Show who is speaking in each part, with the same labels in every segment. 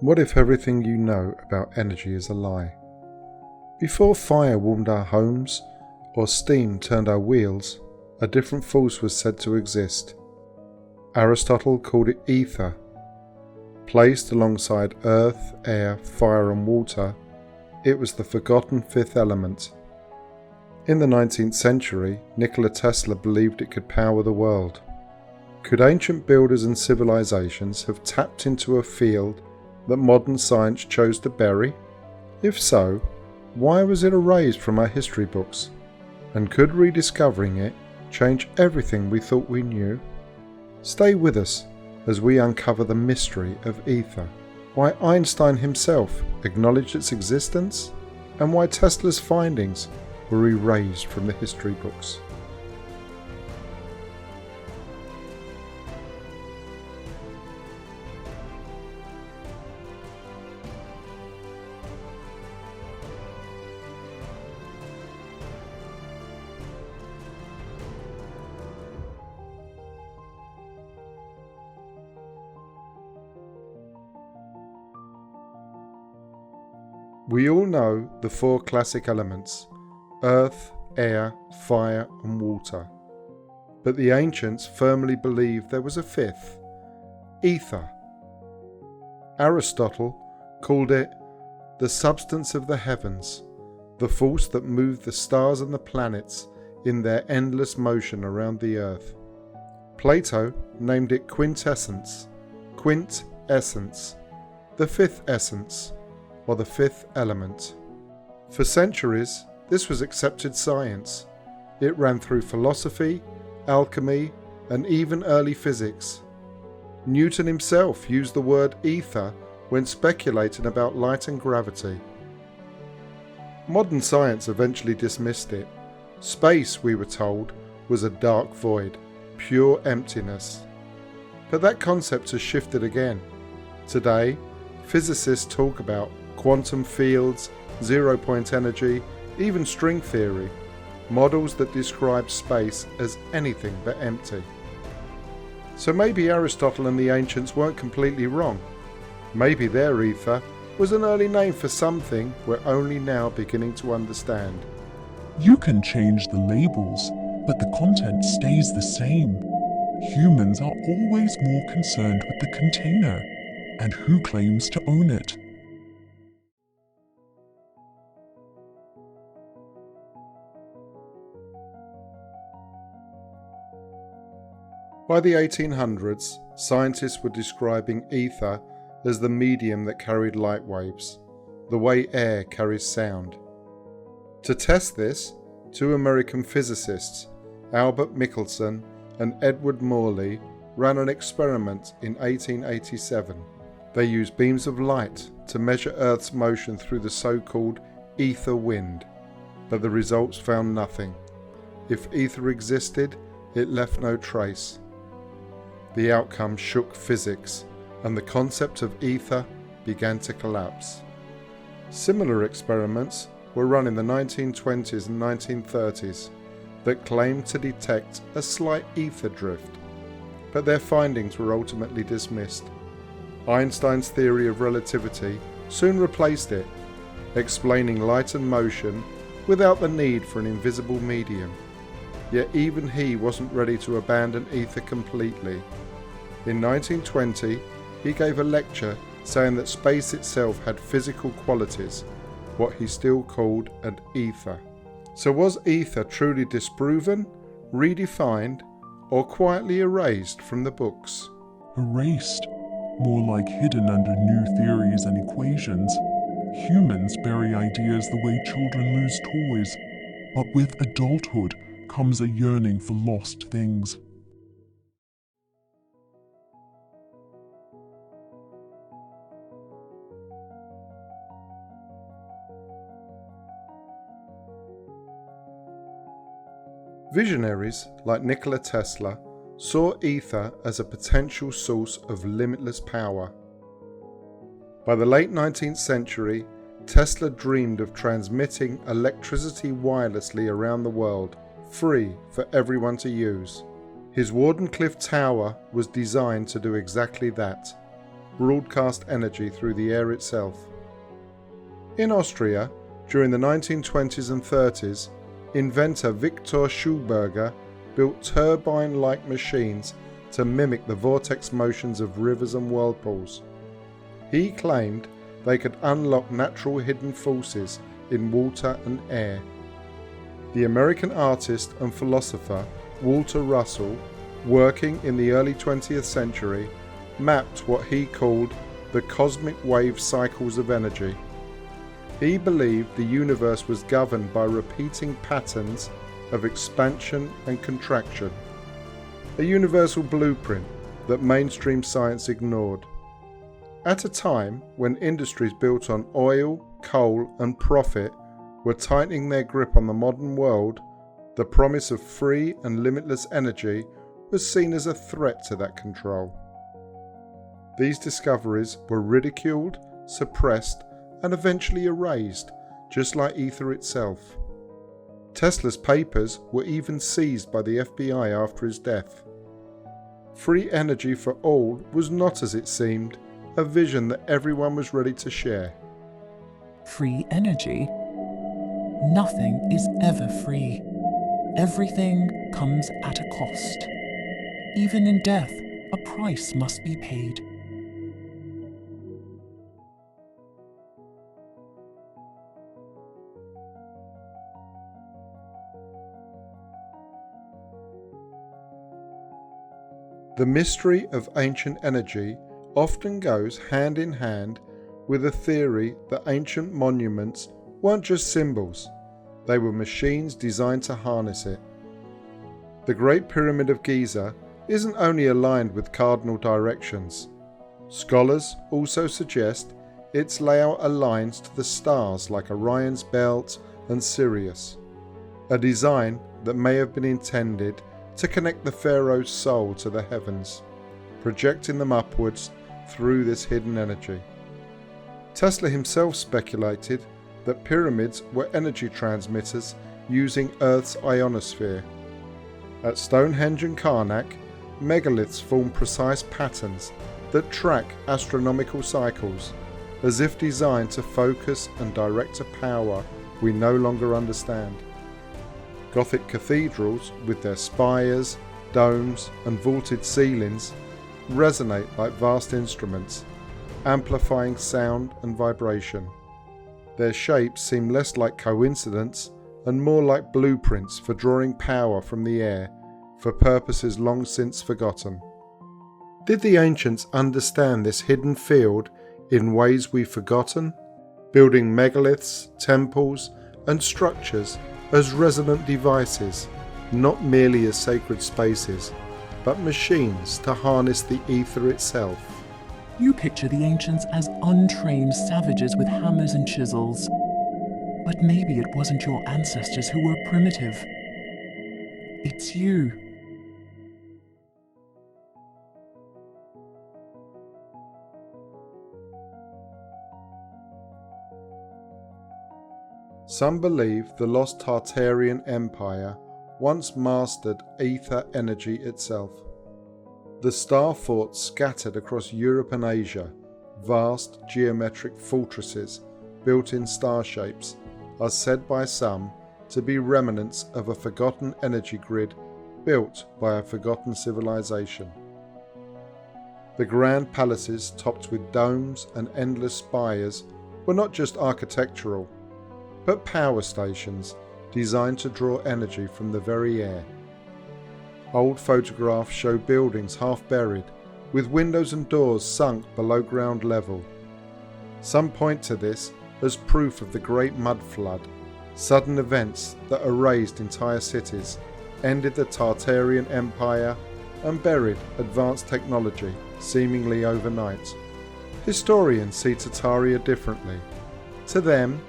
Speaker 1: What if everything you know about energy is a lie? Before fire warmed our homes or steam turned our wheels, a different force was said to exist. Aristotle called it ether. Placed alongside earth, air, fire and water, it was the forgotten fifth element. In the 19th century, Nikola Tesla believed it could power the world. Could ancient builders and civilizations have tapped into a field that modern science chose to bury? If so, why was it erased from our history books? And could rediscovering it change everything we thought we knew? Stay with us as we uncover the mystery of ether, why Einstein himself acknowledged its existence, and why Tesla's findings were erased from the history books. We all know the four classic elements: earth, air, fire and water. But the ancients firmly believed there was a fifth: ether. Aristotle called it the substance of the heavens, the force that moved the stars and the planets in their endless motion around the earth. Plato named it quintessence, the fifth essence, or the fifth element. For centuries, this was accepted science. It ran through philosophy, alchemy, and even early physics. Newton himself used the word ether when speculating about light and gravity. Modern science eventually dismissed it. Space, we were told, was a dark void, pure emptiness. But that concept has shifted again. Today, physicists talk about quantum fields, zero-point energy, even string theory, models that describe space as anything but empty. So maybe Aristotle and the ancients weren't completely wrong. Maybe their ether was an early name for something we're only now beginning to understand.
Speaker 2: You can change the labels, but the content stays the same. Humans are always more concerned with the container and who claims to own it.
Speaker 1: By the 1800s, scientists were describing ether as the medium that carried light waves, the way air carries sound. To test this, two American physicists, Albert Michelson and Edward Morley, ran an experiment in 1887. They used beams of light to measure Earth's motion through the so-called ether wind, but the results found nothing. If ether existed, it left no trace. The outcome shook physics, and the concept of ether began to collapse. Similar experiments were run in the 1920s and 1930s that claimed to detect a slight ether drift, but their findings were ultimately dismissed. Einstein's theory of relativity soon replaced it, explaining light and motion without the need for an invisible medium. Yet even he wasn't ready to abandon ether completely. In 1920, he gave a lecture saying that space itself had physical qualities, what he still called an ether. So was ether truly disproven, redefined, or quietly erased from the books?
Speaker 2: Erased, more like hidden under new theories and equations. Humans bury ideas the way children lose toys, but with adulthood comes a yearning for lost things.
Speaker 1: Visionaries like Nikola Tesla saw ether as a potential source of limitless power. By the late 19th century, Tesla dreamed of transmitting electricity wirelessly around the world, free for everyone to use. His Wardenclyffe Tower was designed to do exactly that. broadcast energy through the air itself. In Austria, during the 1920s and 30s, inventor Victor Schulberger built turbine-like machines to mimic the vortex motions of rivers and whirlpools. He claimed they could unlock natural hidden forces in water and air. The American artist and philosopher Walter Russell, working in the early 20th century, mapped what he called the cosmic wave cycles of energy. He believed the universe was governed by repeating patterns of expansion and contraction, a universal blueprint that mainstream science ignored. At a time when industries built on oil, coal and profit were tightening their grip on the modern world, the promise of free and limitless energy was seen as a threat to that control. These discoveries were ridiculed, suppressed, and eventually erased, just like ether itself. Tesla's papers were even seized by the FBI after his death. Free energy for all was not, as it seemed, a vision that everyone was ready to share.
Speaker 3: Free energy? Nothing is ever free. Everything comes at a cost. Even in death, a price must be paid.
Speaker 1: The mystery of ancient energy often goes hand in hand with a theory that ancient monuments weren't just symbols, they were machines designed to harness it. The Great Pyramid of Giza isn't only aligned with cardinal directions. Scholars also suggest its layout aligns to the stars like Orion's belt and Sirius, a design that may have been intended to connect the pharaoh's soul to the heavens, projecting them upwards through this hidden energy. Tesla himself speculated that pyramids were energy transmitters using Earth's ionosphere. At Stonehenge and Karnak, megaliths form precise patterns that track astronomical cycles, as if designed to focus and direct a power we no longer understand. Gothic cathedrals, with their spires, domes and vaulted ceilings, resonate like vast instruments, amplifying sound and vibration. Their shapes seem less like coincidence and more like blueprints for drawing power from the air for purposes long since forgotten. Did the ancients understand this hidden field in ways we've forgotten, building megaliths, temples and structures as resonant devices, not merely as sacred spaces, but machines to harness the ether itself?
Speaker 3: You picture the ancients as untrained savages with hammers and chisels. But maybe it wasn't your ancestors who were primitive. It's you.
Speaker 1: Some believe the lost Tartarian Empire once mastered ether energy itself. The star forts scattered across Europe and Asia, vast geometric fortresses built in star shapes, are said by some to be remnants of a forgotten energy grid built by a forgotten civilization. The grand palaces topped with domes and endless spires were not just architectural, but power stations designed to draw energy from the very air. Old photographs show buildings half buried, with windows and doors sunk below ground level. Some point to this as proof of the Great Mud Flood, sudden events that erased entire cities, ended the Tartarian Empire, and buried advanced technology seemingly overnight. Historians see Tartaria differently. To them,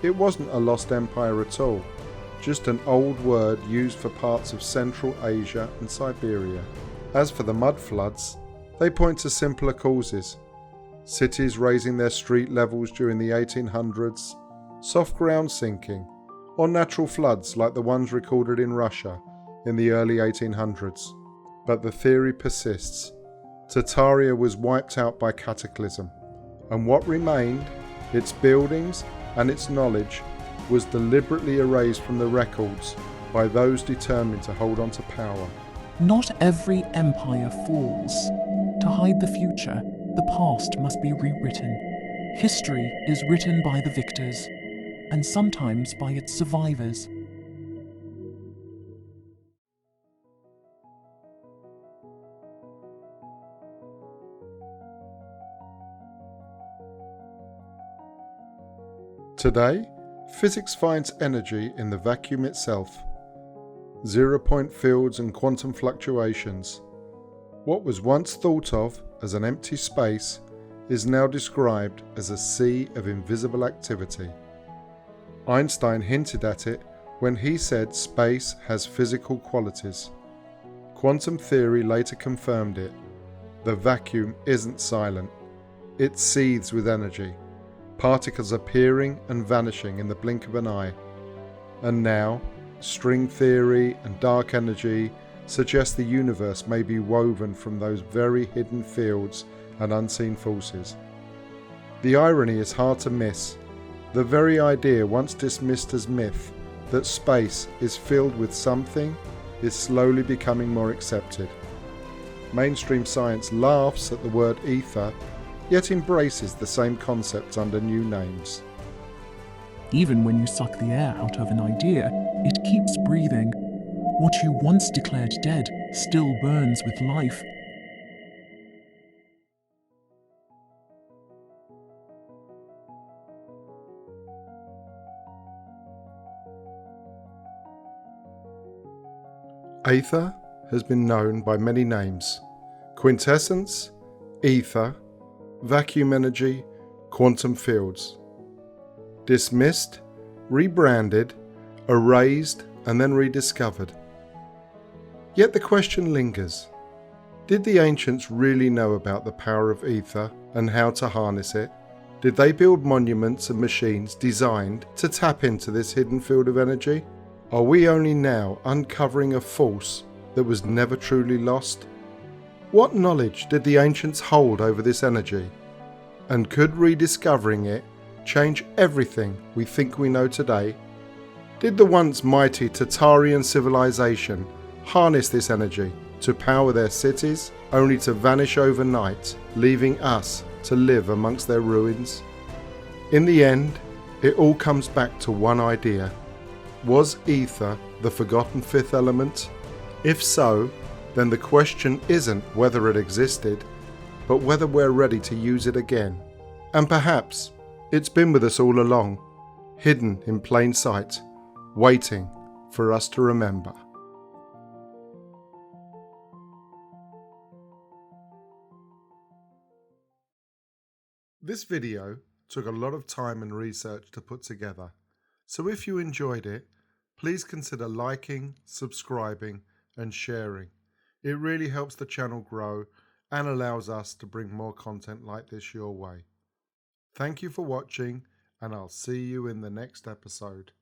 Speaker 1: it wasn't a lost empire at all, just an old word used for parts of Central Asia and Siberia. As for the mud floods, they point to simpler causes. Cities raising their street levels during the 1800s, soft ground sinking, or natural floods like the ones recorded in Russia in the early 1800s. But the theory persists. Tartaria was wiped out by cataclysm, and what remained, its buildings and its knowledge, was deliberately erased from the records by those determined to hold on to power.
Speaker 3: Not every empire falls. To hide the future, the past must be rewritten. History is written by the victors, and sometimes by its survivors.
Speaker 1: Today, physics finds energy in the vacuum itself. Zero-point fields and quantum fluctuations. What was once thought of as an empty space is now described as a sea of invisible activity. Einstein hinted at it when he said space has physical qualities. Quantum theory later confirmed it. The vacuum isn't silent. It seethes with energy. Particles appearing and vanishing in the blink of an eye. And now, string theory and dark energy suggest the universe may be woven from those very hidden fields and unseen forces. The irony is hard to miss. The very idea once dismissed as myth that space is filled with something is slowly becoming more accepted. Mainstream science laughs at the word ether, yet embraces the same concepts under new names.
Speaker 3: Even when you suck the air out of an idea, it keeps breathing. What you once declared dead still burns with life.
Speaker 1: Aether has been known by many names: quintessence, ether, vacuum energy, quantum fields. Dismissed, rebranded, erased, and then rediscovered. Yet the question lingers. Did the ancients really know about the power of ether and how to harness it? Did they build monuments and machines designed to tap into this hidden field of energy? Are we only now uncovering a force that was never truly lost? What knowledge did the ancients hold over this energy? And could rediscovering it change everything we think we know today? Did the once mighty Tartarian civilization harness this energy to power their cities, only to vanish overnight, leaving us to live amongst their ruins? In the end, it all comes back to one idea. Was ether the forgotten fifth element? If so, then the question isn't whether it existed, but whether we're ready to use it again. And perhaps it's been with us all along, hidden in plain sight, waiting for us to remember. This video took a lot of time and research to put together, so if you enjoyed it, please consider liking, subscribing and sharing. It really helps the channel grow and allows us to bring more content like this your way. Thank you for watching, and I'll see you in the next episode.